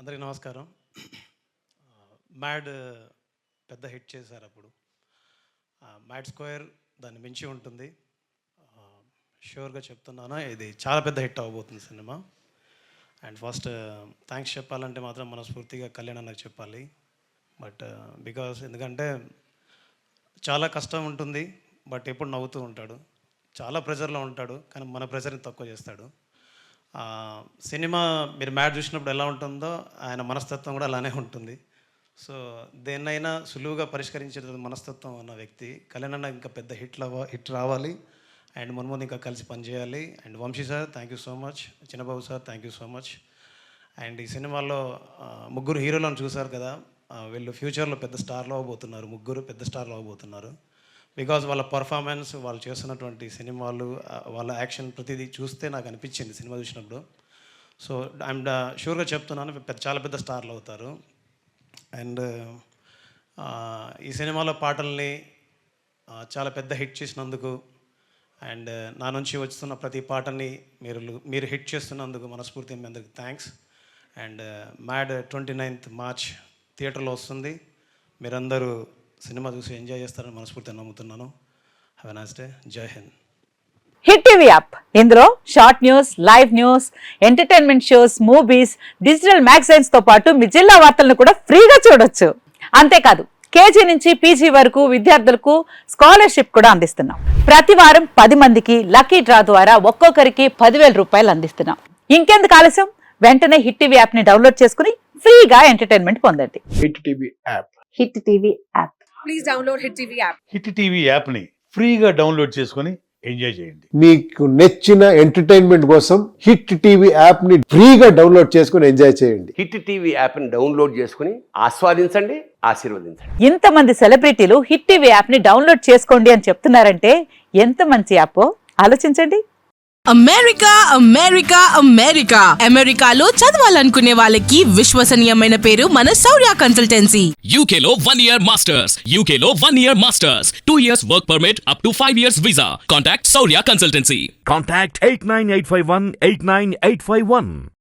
అందరికీ నమస్కారం. మ్యాడ్ పెద్ద హిట్ చేశారు అప్పుడు. మ్యాడ్ స్క్వేర్ దాన్ని మించి ఉంటుంది. షూర్గా చెప్తున్నాను, ఇది చాలా పెద్ద హిట్ అవ్వబోతుంది సినిమా. అండ్ ఫస్ట్ థ్యాంక్స్ చెప్పాలంటే మాత్రం మనస్ఫూర్తిగా కళ్యాణ్ అన్నకు చెప్పాలి. బట్ ఎందుకంటే చాలా కష్టం ఉంటుంది, బట్ ఎప్పుడు నవ్వుతూ ఉంటాడు. చాలా ప్రెజర్లో ఉంటాడు, కానీ మన ప్రెజర్ని తక్కువ చేస్తాడు. సినిమా మీరు మ్యాడ్ చూసినప్పుడు ఎలా ఉంటుందో ఆయన మనస్తత్వం కూడా అలానే ఉంటుంది. సో దేన్నైనా సులువుగా పరిష్కరించే మనస్తత్వం ఉన్న వ్యక్తి కళ్యాణ్ అన్న. ఇంకా పెద్ద హిట్ రావాలి అండ్ ముందు ఇంకా కలిసి పనిచేయాలి. And Vamsi sir thank you so much, Chinnababu sir thank you so much. And ఈ సినిమాలో ముగ్గురు హీరోలను చూశారు కదా, వీళ్ళు ఫ్యూచర్లో పెద్ద స్టార్లో అవ్వబోతున్నారు. ముగ్గురు పెద్ద స్టార్లో అవ్వబోతున్నారు. బికాజ్ వాళ్ళ పర్ఫార్మెన్స్, వాళ్ళు చేస్తున్నటువంటి సినిమాలు, వాళ్ళ యాక్షన్ ప్రతిదీ చూస్తే నాకు అనిపించింది సినిమా చూసినప్పుడు. సో ఐఎమ్ షూర్గా చెప్తున్నాను, చాలా పెద్ద స్టార్లు అవుతారు. అండ్ ఈ సినిమాలో పాటల్ని చాలా పెద్ద హిట్ చేసినందుకు అండ్ నా నుంచి వస్తున్న ప్రతి పాటని మీరు హిట్ చేస్తున్నందుకు మనస్ఫూర్తిగా మీ అందరికి thanks. And mad 29th March థియేటర్లో వస్తుంది. మీరందరూ సినిమా చూసి ఎంజాయ్ చేస్తారని మనస్ఫూర్తిగా నమ్ముతున్నాను. Have a nice day. జై హింద్. హిట్ టీవీ యాప్, ఇందులో short news, live news, entertainment shows, movies, digital magazines తో పాటు మీ జిల్లా వార్తలను కూడా ఫ్రీగా చూడొచ్చు. అంతేకాదు కేజీ నుంచి పీజీ వరకు విద్యార్థులకు స్కాలర్షిప్ కూడా అందిస్తున్నాం. ప్రతి వారం 10 మందికి లక్కీ డ్రా ద్వారా ఒక్కొక్కరికి 10,000 రూపాయలు అందిస్తున్నాం. ఇంకెందుకు ఆలస్యం, వెంటనే హిట్ టీవీ యాప్ ని డౌన్లోడ్ చేసుకుని ఫ్రీగా ఎంటర్టైన్మెంట్ పొందండి. Hit TV app. Hit TV app. Please download hit TV app. Hit TV యాప్ని ఫ్రీగా డౌన్లోడ్ చేసుకొని ఎంజాయ్ చేయండి. మీకు నచ్చిన ఎంటర్టైన్మెంట్ కోసం హిట్ టీవీ యాప్ ని ఫ్రీగా డౌన్లోడ్ చేసుకొని ఎంజాయ్ చేయండి. హిట్ టీవీ యాప్ని డౌన్లోడ్ చేసుకుని ఆస్వాదించండి, ఆశీర్వదించండి. ఇంతమంది సెలబ్రిటీలు హిట్ టీవీ యాప్ ని డౌన్లోడ్ చేసుకోండి అని చెప్తున్నారంటే ఎంత మంచి యాప్ ఆలోచించండి. అమెరికా అమెరికా అమెరికా అమెరికాలో చదవాలనుకునే వాళ్ళకి విశ్వసనీయమైన పేరు మన శౌర్య కన్సల్టెన్సీ. UK లో 1 year masters, UK లో 1 year masters, 2 years work permit up to 5 years visa. Contact Saurya Consultancy. Contact 89851 89851.